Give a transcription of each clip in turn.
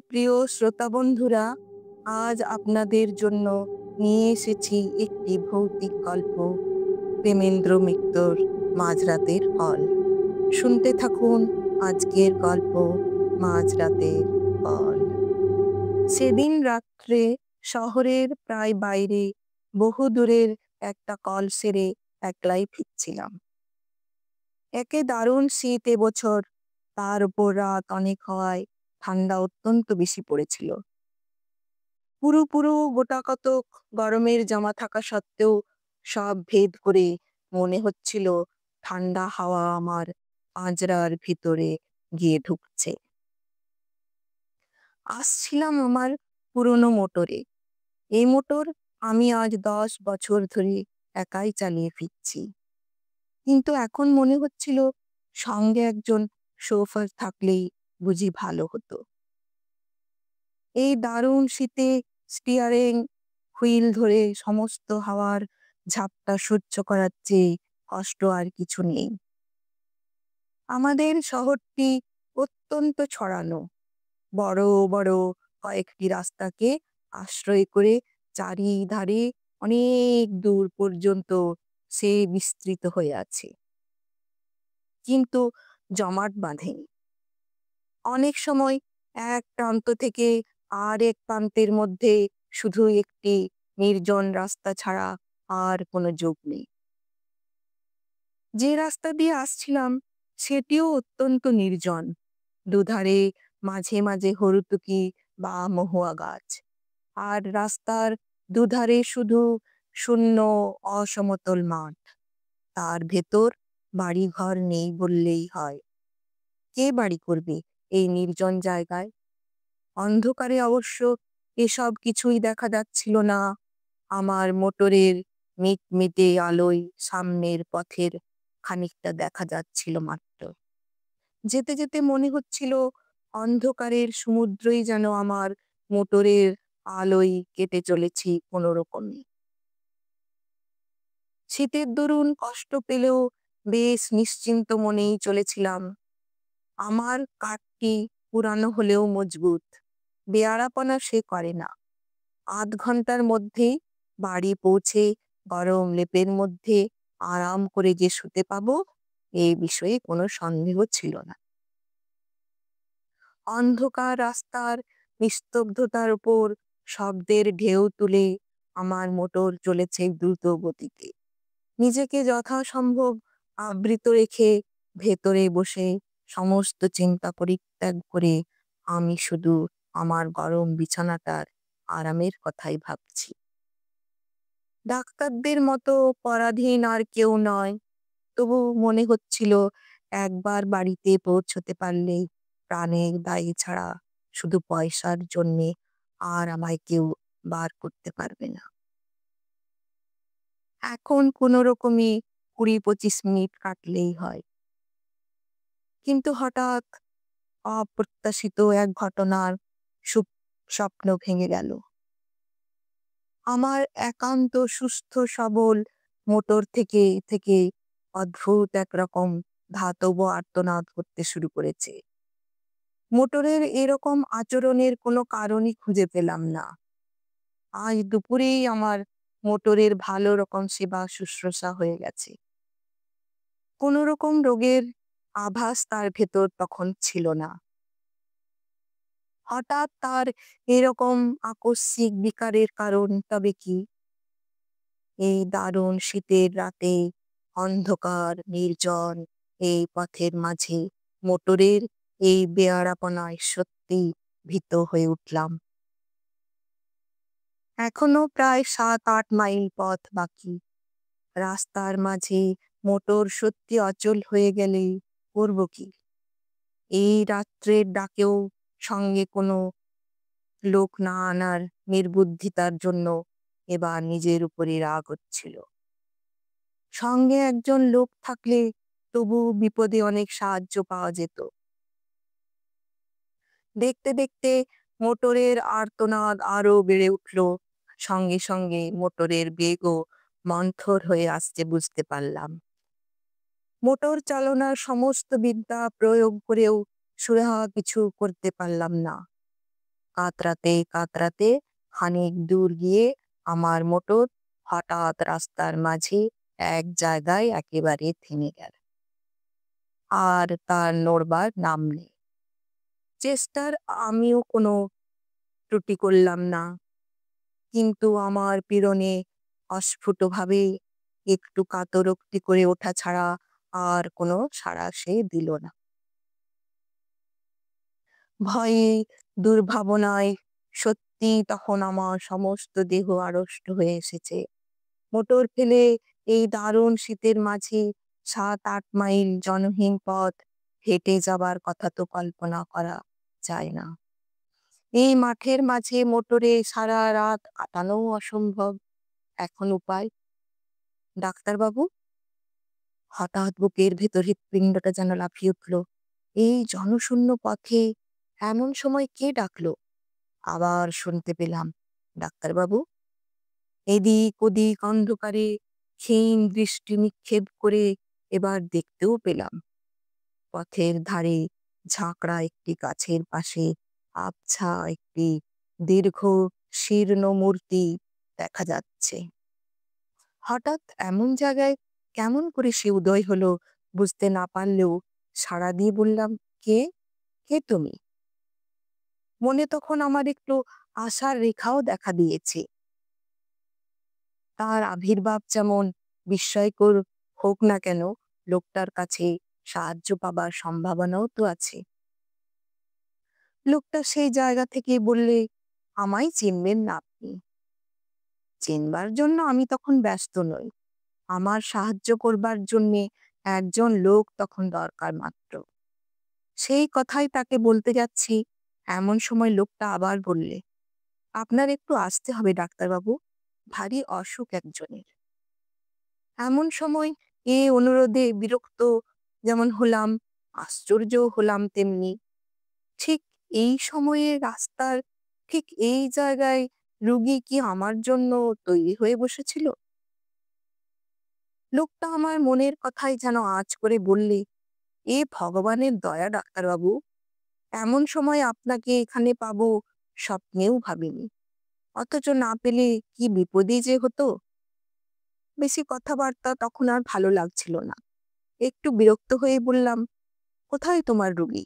প্রিয় শ্রোতা বন্ধুরা, আজ আপনাদের জন্য নিয়ে এসেছি একটি ভৌতিক গল্প, প্রেমেন্দ্র মিত্রর মাঝরাতের ফল। শুনতে থাকুন আজকের গল্প, মাঝরাতের ফল। সেদিন রাত্রে শহরের প্রায় বাইরে বহু দূরের একটা কল সেরে একলাই ফিরছিলাম। একে দারুণ শীত এবছর, তার উপর রাত অনেক হওয়ায় ঠান্ডা অত্যন্ত বেশি পড়েছিল। পুরো পুরো গোটা কতক গরমের জামা থাকা সত্ত্বেও সব ভেদ করে মনে হচ্ছিল ঠান্ডা হাওয়া আমার পাঁজরার ভিতরে গিয়ে ঢুকছে। আসছিলাম আমার পুরনো মোটরে। এই মোটর আমি আজ 10 বছর ধরে একাই চালিয়ে ফিরছি, কিন্তু এখন মনে হচ্ছিল সঙ্গে একজন শোফার থাকলেই বুঝি ভালো হতো। এই দারুণ শীতে স্টিয়ারিং হুইল ধরে সমস্ত হাওয়ার ঝাপটা সহ্য করার চেয়ে কষ্ট আর কিছু নেই। আমাদের শহরটি অত্যন্ত ছড়ানো, বড় বড় কয়েকটি রাস্তাকে আশ্রয় করে চারিধারে অনেক দূর পর্যন্ত সে বিস্তৃত হয়ে আছে, কিন্তু জমাট বাঁধেনি। অনেক সময় এক প্রান্ত থেকে আর এক প্রান্তের মধ্যে শুধু একটি নির্জন রাস্তা ছাড়া আর কোনো যোগ নেই। যে রাস্তা দিয়ে আসছিলাম সেটিও অত্যন্ত নির্জন। দুধারে মাঝে মাঝে হরুতুকি বা মহুয়া গাছ, আর রাস্তার দুধারে শুধু শূন্য অসমতল মাঠ। তার ভেতর বাড়িঘর নেই বললেই হয়। কে বাড়ি করবে এই নির্জন জায়গায়? অন্ধকারে অবশ্য এসব কিছুই দেখা যাচ্ছিল না। আমার মোটরের মিটমিটে আলোয় সামনের পথের খানিকটা দেখা যাচ্ছিল মাত্র। যেতে যেতে মনে হচ্ছিল অন্ধকারের সমুদ্রই যেন আমার মোটরের আলোয় কেটে চলেছি কোনো রকমে। শীতের দরুন কষ্ট পেলেও বেশ নিশ্চিন্ত মনেই চলেছিলাম। আমার কাঠটি পুরানো হলেও মজবুত, বেয়ারাপনা সে করে না। 8 ঘন্টার মধ্যেই বাড়ি পৌঁছে গরম লেপের মধ্যে আরাম করে যে শুতে পাবো, এই বিষয়ে কোনো সন্দেহ ছিল না। অন্ধকার রাস্তার নিস্তব্ধতার উপর শব্দের ঢেউ তুলে আমার মোটর চলেছে দ্রুত গতিতে। নিজেকে যথাসম্ভব আবৃত রেখে ভেতরে বসে সমস্ত চিন্তা পরিত্যাগ করে আমি শুধু আমার গরম বিছানাটার আরামের কথাই ভাবছি। ডাক্তারদের মতো পরাধীন আর কেউ নয়, তবু মনে হচ্ছিল একবার বাড়িতে পৌঁছতে পারলেই প্রাণের দায়ী ছাড়া শুধু পয়সার জন্যে আর আমায় কেউ বার করতে পারবে না। এখন কোনো রকমে 20-25 মিনিট কাটলেই হয়। কিন্তু হঠাৎ অপ্রত্যাশিত এক ঘটনার স্বপ্ন ভেঙে গেল। আমার একান্ত সুস্থ সবল মোটর থেকে থেকে অদ্ভুত একরকম ধাতব আর্তনাদ করতে শুরু করেছে। মোটরের এরকম আচরণের কোনো কারণই খুঁজে পেলাম না। আজ দুপুরেই আমার মোটরের ভালো রকম সেবা শুশ্রূষা হয়ে গেছে। কোনো রকম রোগের আভাস তার ভেতর তখন ছিল না। হঠাৎ তার এরকম আকস্মিক বিকারের কারণ তবে কি? এই দারুণ শীতের রাতে অন্ধকার নির্জন এই পথের মাঝে মোটরের এই বেয়ারাপনায় সত্যি ভীত হয়ে উঠলাম। এখনো প্রায় 7-8 মাইল পথ বাকি। রাস্তার মাঝে মোটর সত্যি অচল হয়ে গেলে করব কি? এই রাত্রের ডাকেও সঙ্গে কোনো লোক না আনার নির্বুদ্ধিতার জন্য এবার নিজের উপরে রাগ হচ্ছিল। সঙ্গে একজন লোক থাকলে তবু বিপদে অনেক সাহায্য পাওয়া যেত। দেখতে দেখতে মোটরের আর্তনাদ আরো বেড়ে উঠল। সঙ্গে সঙ্গে মোটরের বেগও মন্থর হয়ে আসছে বুঝতে পারলাম। মোটর চালনার সমস্ত বিদ্যা প্রয়োগ করেও সুরাহা কিছু করতে পারলাম না। কাতরাতে কাতরাতে খানিক দূর গিয়ে আমার মোটর হঠাৎ রাস্তার মাঝে এক জায়গায় একেবারে থেমে গেল, আর তার নড়বার নাম নেই। চেষ্টার আমিও কোনো ত্রুটি করলাম না, কিন্তু আমার পীড়নে অস্ফুটভাবে একটু কাতরোক্তি করে ওঠা ছাড়া আর কোনো সাড়া সে দিল না। ভয়ে, দুর্ভাবনায় সত্যি তখন আমার সমস্ত দেহ আড়ষ্ট হয়ে এসেছে। মোটর ফেলে এই দারুণ শীতের মাঝে ৭-৮ মাইল জনহীন পথ হেঁটে যাবার কথা তো কল্পনা করা যায় না। এই মাঠের মাঝে মোটরে সারা রাত কাটানোও অসম্ভব। এখন উপায়? ডাক্তারবাবু, হঠাৎ বুকের ভেতর হৃৎপিণ্ডটা যেন লাফিয়ে উঠল। এই জনশূন্য পথে এমন সময় কে ডাকলো? আবার শুনতে পেলাম, ডাক্তারবাবু। এদিক ওদিক অন্ধকারে ক্ষীণ দৃষ্টি নিক্ষেপ করে এবার দেখতেও পেলাম, পথের ধারে ঝাঁকড়া একটি গাছের পাশে আবছা একটি দীর্ঘ শীর্ণ মূর্তি দেখা যাচ্ছে। হঠাৎ এমন জায়গায় কেমন করে সে উদয় হলো বুঝতে না পারলেও সাড়া দিয়ে বললাম, কে? কে তুমি? মনে তখন আমার একটু আশার রেখাও দেখা দিয়েছে। তার আবির্ভাব যেমন বিস্ময়কর হোক না কেন, লোকটার কাছে সাহায্য পাবার সম্ভাবনাও তো আছে। লোকটা সেই জায়গা থেকে বললে, আমায় চিনবেন না আপনি? চিনবার জন্য আমি তখন ব্যস্ত নই, আমার সাহায্য করবার জন্যে একজন লোক তখন দরকার মাত্র। সেই কথাই তাকে বলতে যাচ্ছি, এমন সময় লোকটা আবার বললে, আপনার একটু আসতে হবে ডাক্তারবাবু, ভারী অসুখ একজনের। এমন সময় এ অনুরোধে বিরক্ত যেমন হলাম, আশ্চর্য হলাম তেমনি। ঠিক এই সময়ে রাস্তার ঠিক এই জায়গায় রুগী কি আমার জন্য তৈরি হয়ে বসেছিল? লোকটা আমার মনের কথাই যেন আঁচ করে বললে, এ ভগবানের দয়া ডাক্তারবাবু, এমন সময় আপনাকে এখানে পাবো স্বপ্নেও ভাবিনি। অথচ না পেলে কি বিপদই যে হতো। বেশি কথাবার্তা তখন আর ভালো লাগছিল না। একটু বিরক্ত হয়ে বললাম, কোথায় তোমার রুগী?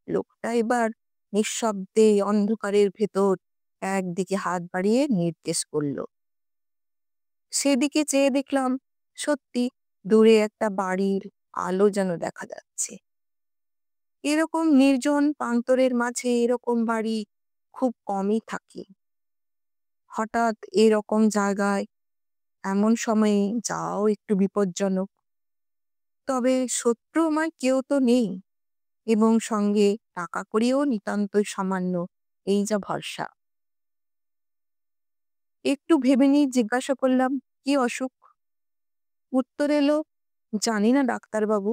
লোকটা এবার নিঃশব্দে অন্ধকারের ভেতর একদিকে হাত বাড়িয়ে নির্দেশ করলো। সেদিকে চেয়ে দেখলাম, সত্যি দূরে একটা বাড়ির আলো যেন দেখা যাচ্ছে। এরকম নির্জন প্রান্তরের মাঝে এরকম বাড়ি খুব কমই থাকে। হঠাৎ এরকম জায়গায় এমন সময়ে যাওয়াও একটু বিপজ্জনক। তবে শত্রু আমার কেউ তো নেই, এবং সঙ্গে টাকা কড়িও নিতান্তই সামান্য, এই যা ভরসা। একটু ভেবে নিয়ে জিজ্ঞাসা করলাম, কি অসুখ? উত্তর এলো, জানি না ডাক্তারবাবু,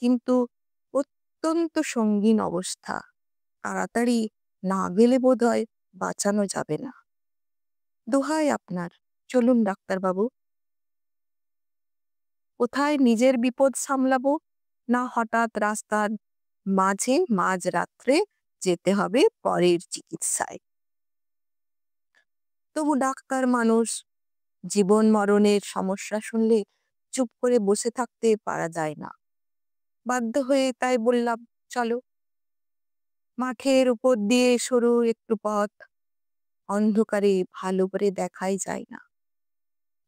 কিন্তু অত্যন্ত সঙ্গীন অবস্থা। তাড়াতাড়ি না গেলে বোধহয় বাঁচানো যাবে না। দোহাই আপনার, চলুন ডাক্তারবাবু। কোথায় নিজের বিপদ সামলাবো, না হঠাৎ রাস্তার মাঝে মাঝরাত্রে যেতে হবে পরের চিকিৎসায়। তবু ডাক্তার মানুষ, জীবন মরণের সমস্যা শুনলে চুপ করে বসে থাকতে পারা যায় না। বাধ্য হয়ে তাই বললাম, চলো। মাঠের উপর দিয়ে সরু একটু পথ, অন্ধকারে ভালো করে দেখাই যায় না।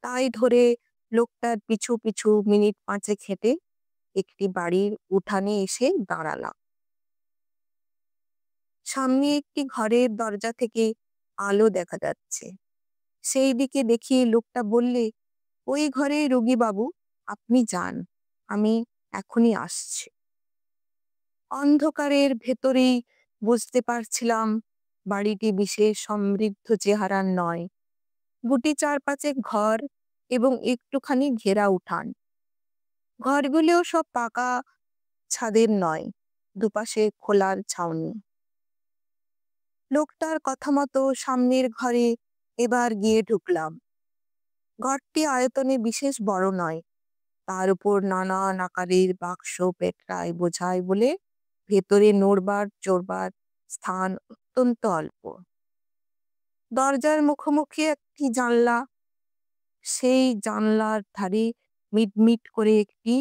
তাই ধরে লোকটার পিছু পিছু মিনিট ৫ হেঁটে একটি বাড়ির উঠানে এসে দাঁড়ালাম। সামনে একটি ঘরের দরজা থেকে আলো দেখা যাচ্ছে। সেই দিকে দেখিয়ে লোকটা বললে, ওই ঘরে রোগী বাবু, আপনি যান, আমি এখনই আসছি। অন্ধকারের ভেতরেই বুঝতে পারছিলাম বাড়িটি বিশেষ সমৃদ্ধ চেহারার নয়। গুটি ৪-৫ ঘর এবং একটুখানি ঘেরা উঠান। ঘরগুলিও সব পাকা ছাদের নয়, দুপাশে খোলার ছাউনি। লোকটার কথা মতো সামনের ঘরে এবার গিয়ে ঢুকলাম। ঘরটি আয়তনে বিশেষ বড় নয়, তার উপর নানান আকারের বাক্স পেটরায় বোঝায় বলে ভেতরে নড়বার চড়বার স্থান অত্যন্ত অল্প। দরজার মুখোমুখি একটি জানলা, সেই জানলার ধারে মিটমিট করে একটি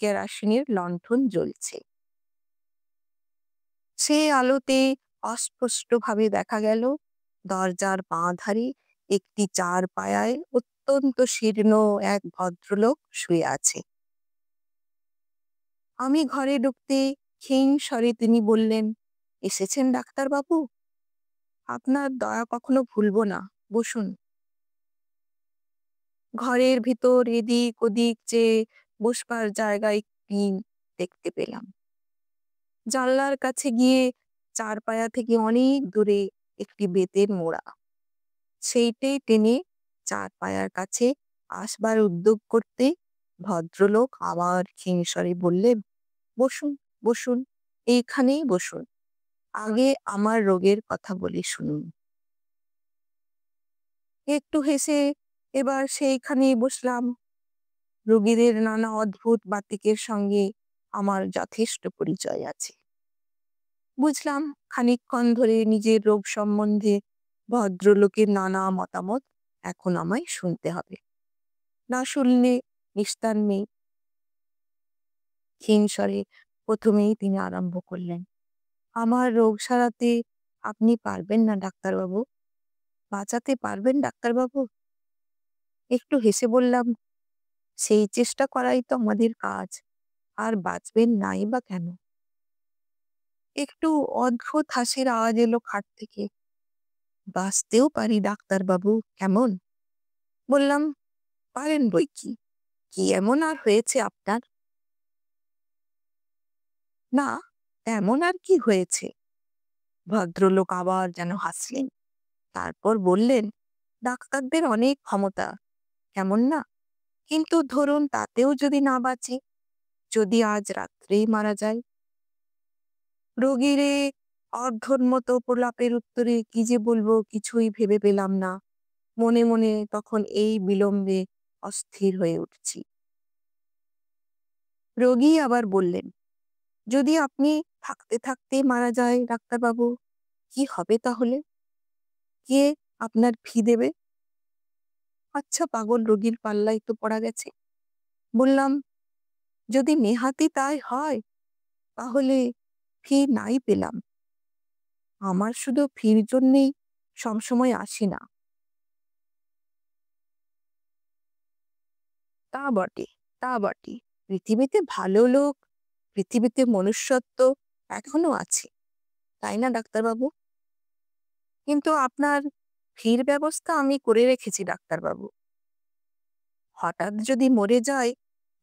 কেরোসিনের লণ্ঠন জ্বলছে। সেই আলোতে অস্পষ্টভাবে দেখা গেল দরজার বাঁ ধারে একটি চারপায়ায় অত্যন্ত শীর্ণ এক ভদ্রলোক শুয়ে আছে। আমি ঘরে ঢুকতে ক্ষীণ স্বরে তিনি বললেন, এসেছেন ডাক্তারবাবু? আপনার দয়া কখনো ভুলব না, বসুন। ঘরের ভিতর এদিক ওদিক চেয়ে বসবার জায়গা একটি দেখতে পেলাম। জানলার কাছে গিয়ে চারপায়া থেকে অনেক দূরে একটি বেতের মোড়া, সেইটাই টেনে চারপায়ার কাছে আসবার উদ্যোগ করতে ভদ্রলোক আবার ক্ষীণ স্বরে বললেন, বসুন, বসুন, এইখানেই বসুন। আগে আমার রোগের কথা বলি শুনুন। একটু হেসে এবার সেইখানেই বসলাম। রোগীদের নানা অদ্ভুত বাতিকের সঙ্গে আমার যথেষ্ট পরিচয় আছে। বুঝলাম খানিকক্ষণ ধরে নিজের রোগ সম্বন্ধে ভদ্রলোকের নানা মতামত এখন আমায় শুনতে হবে। না শুনলে নিস্তার নেই। ক্ষীণ স্বরে প্রথমেই তিনি আরম্ভ করলেন, আমার রোগ সারাতে আপনি পারবেন না ডাক্তারবাবু? বাঁচাতে পারবেন ডাক্তারবাবু? একটু হেসে বললাম, সেই চেষ্টা করাই তো আমাদের কাজ। আর বাঁচবেন নাই বা কেন? একটু অদ্ভুত হাসির আওয়াজ এলো খাট থেকে। বাঁচতেও পারি ডাক্তারবাবু, কেমন? বললাম, পারেন বই কি। কি এমন আর হয়েছে আপনার? না, তেমন আর কি হয়েছে। ভদ্রলোক আবার যেন হাসলেন। তারপর বললেন, ডাক্তারদের অনেক ক্ষমতা, কেমন না? কিন্তু ধরুন তাতেও যদি না বাঁচি, যদি আজ রাত্রেই মারা যায়। রোগীরে অর্ধন্মত প্রলাপের উত্তরে কি যে বলবো কিছুই ভেবে পেলাম না। মনে মনে তখন এই বিলম্বে অস্থির হয়ে উঠছি। রোগী আবার বললেন, যদি আপনি থাকতে থাকতে মারা যায় ডাক্তারবাবু, কি হবে তাহলে? কে আপনার ফি দেবে? আচ্ছা, পাগল রোগীর পাল্লায় তো পড়া গেছে। বললাম, যদি নেহাতি তাই হয় তাহলে ফি নাই পেলাম। আমার শুধু ফির জন্যেই সবসময় আসি না। তা বটে, তা বটে। পৃথিবীতে ভালো লোক, পৃথিবীতে মনুষ্যত্ব এখনো আছে, তাই না ডাক্তারবাবু? কিন্তু আপনার ফির ব্যবস্থা আমি করে রেখেছি ডাক্তারবাবু। হঠাৎ যদি মরে যায়,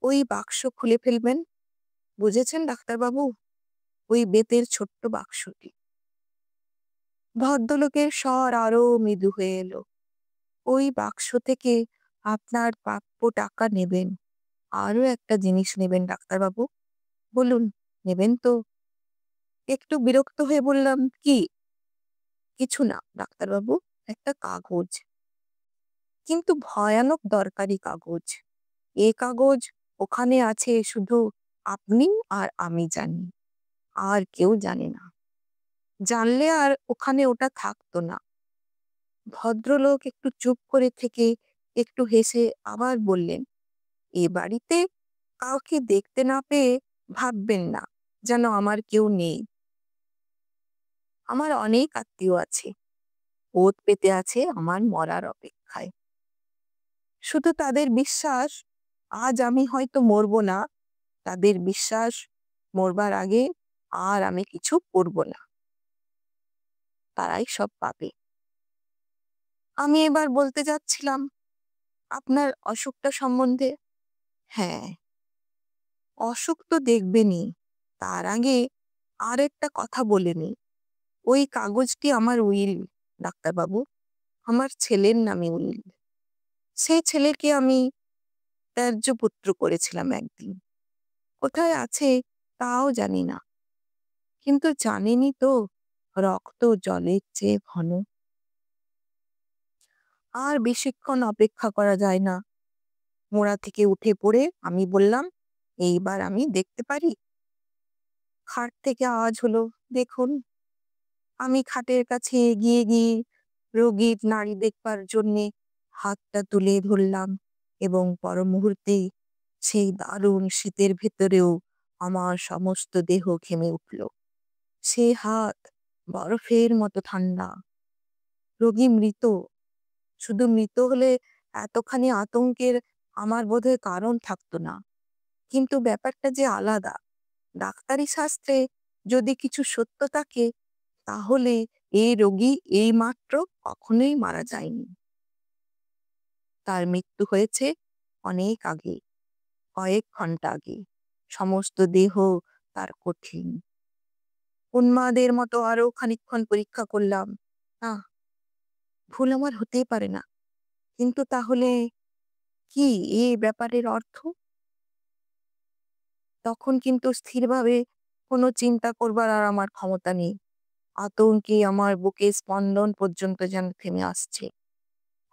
ওই বাক্স খুলে ফেলবেন। বুঝেছেন ডাক্তারবাবু? ওই বেতের ছোট্ট বাক্সটি। ভদ্রলোকের স্বর আরো মৃদু হয়ে এলো। ওই বাক্স থেকে আপনার প্রাপ্য টাকা নেবেন। আরো একটা জিনিস নেবেন ডাক্তারবাবু। বলুন, নেবেন তো? একটু বিরক্ত হয়ে বললাম, কি? কিছু না ডাক্তারবাবু, একটা কাগজ। কিন্তু ভয়ানক দরকারি কাগজ। এ কাগজ ওখানে আছে শুধু আপনি আর আমি জানি, আর কেউ জানে না। জানলে আর ওখানে ওটা থাকতো না। ভদ্রলোক একটু চুপ করে থেকে একটু হেসে আবার বললেন, এ বাড়িতে কাউকে দেখতে না পেয়ে ভাববেন না যেন আমার কেউ নেই। আমার অনেক আত্মীয় আছে, ওত পেতে আছে আমার মরার অপেক্ষায়। শুধু তাদের বিশ্বাস আজ আমি হয়তো মরবো না, তাদের বিশ্বাস মরবার আগে আর আমি কিছু করব না, তারাই সব পাবে। আমি এবার বলতে যাচ্ছিলাম আপনার অসুখটা সম্বন্ধে। হ্যাঁ, অসুখ তো দেখবেনই, তার আগে আর একটা কথা বলে নি। ওই কাগজটি আমার উইল ডাক্তারবাবু, আমার ছেলের নামে উইল। সেই ছেলেকে আমি ত্যায্য পুত্র করেছিলাম একদিন। কোথায় আছে তাও জানি না। কিন্তু জানেনই তো, রক্ত জলের চেয়ে ঘন। আর বেশিক্ষণ অপেক্ষা করা যায় না। মোড়া থেকে উঠে পড়ে আমি বললাম, এইবার আমি দেখতে পারি? খাট থেকে আওয়াজ হলো, দেখুন। আমি খাটের কাছে এগিয়ে গিয়ে রোগীর নাড়ি দেখবার জন্যে হাতটা তুলে ধরলাম এবং পর মুহূর্তেই সেই দারুণ শীতের ভেতরেও আমার সমস্ত দেহ ঘেমে উঠল। সে হাত বরফের মতো ঠান্ডা। রোগী মৃত। শুধু মৃত হলে এতখানি আতঙ্কের আমার বোধহয় কারণ থাকতো না। কিন্তু ব্যাপারটা যে আলাদা। ডাক্তারি শাস্ত্রে যদি কিছু সত্য থাকে, তাহলে এই রোগী এইমাত্র কখনোই মারা যায়নি। তার মৃত্যু হয়েছে অনেক আগে, কয়েক ঘন্টা আগে। সমস্ত দেহ তার কঠিন। উন্মাদের মতো আরো খানিকক্ষণ পরীক্ষা করলাম। না, ভুল আমার হতেই পারে না। কিন্তু তাহলে কি এই ব্যাপারের অর্থ? তখন কিন্তু স্থিরভাবে কোনো চিন্তা করবার আর আমার ক্ষমতা নেই। আতঙ্কে আমার বুকে স্পন্দন পর্যন্ত যেন থেমে আসছে।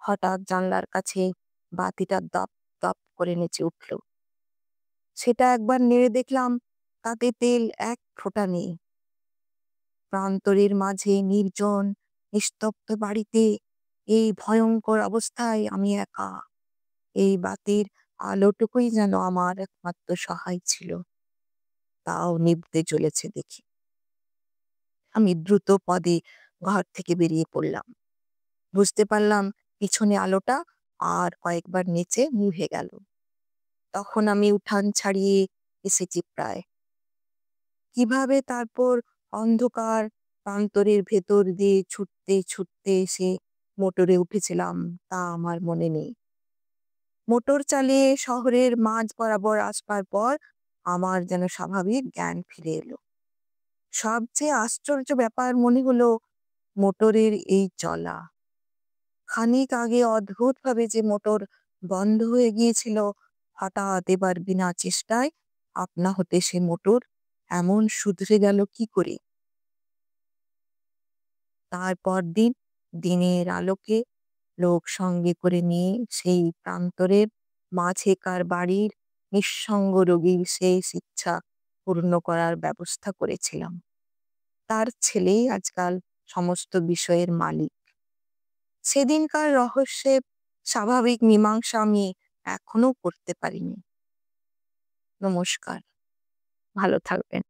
হঠাৎ জানলার কাছে বাতিটা দপ দপ করে নেচে উঠল। সেটা একবার নেড়ে দেখলাম, তাতে তেল এক ফোঁটা নেই। প্রান্তরের মাঝে নির্জন নিস্তব্ধ বাড়িতে এই ভয়ঙ্কর অবস্থায় আমি একা। এই বাতির আলোটুকুই যেন আমার একমাত্র সহায় ছিল। তাও নিভতে চলেছে দেখি। আমি দ্রুত পদে ঘর থেকে বেরিয়ে পড়লাম। বুঝতে পারলাম পিছনে আলোটা আর কয়েকবার নেচে নিভে গেল। তখন আমি উঠান ছাড়িয়ে এসেছি প্রায়। কিভাবে তারপর অন্ধকার প্রান্তরের ভেতর দিয়ে ছুটতে ছুটতে এসে মোটরে উঠেছিলাম তা আমার মনে নেই। মোটর চালিয়ে শহরের মাঝ বরাবর আসবার পর আমার যেন স্বাভাবিক জ্ঞান ফিরে এলো। সবচেয়ে আশ্চর্য ব্যাপার মনে হলো মোটরের এই চলা। খানিক আগে অদ্ভুতভাবে যে মোটর বন্ধ হয়ে গিয়েছিল, হঠাৎ এবার বিনা চেষ্টায় আপনা হতে সে মোটর এমন শুধরে গেল কি করে? তারপর দিন দিনের আলোকে লোক সঙ্গে করে নিয়ে সেই প্রান্তরের মাঝেকার বাড়ির নিঃসঙ্গ রোগীর শেষ ইচ্ছা পূর্ণ করার ব্যবস্থা করেছিলাম। তার ছেলেই আজকাল সমস্ত বিষয়ের মালিক। সেদিনকার রহস্যের স্বাভাবিক মীমাংসা আমি এখনো করতে পারিনি। নমস্কার, ভালো থাকবেন।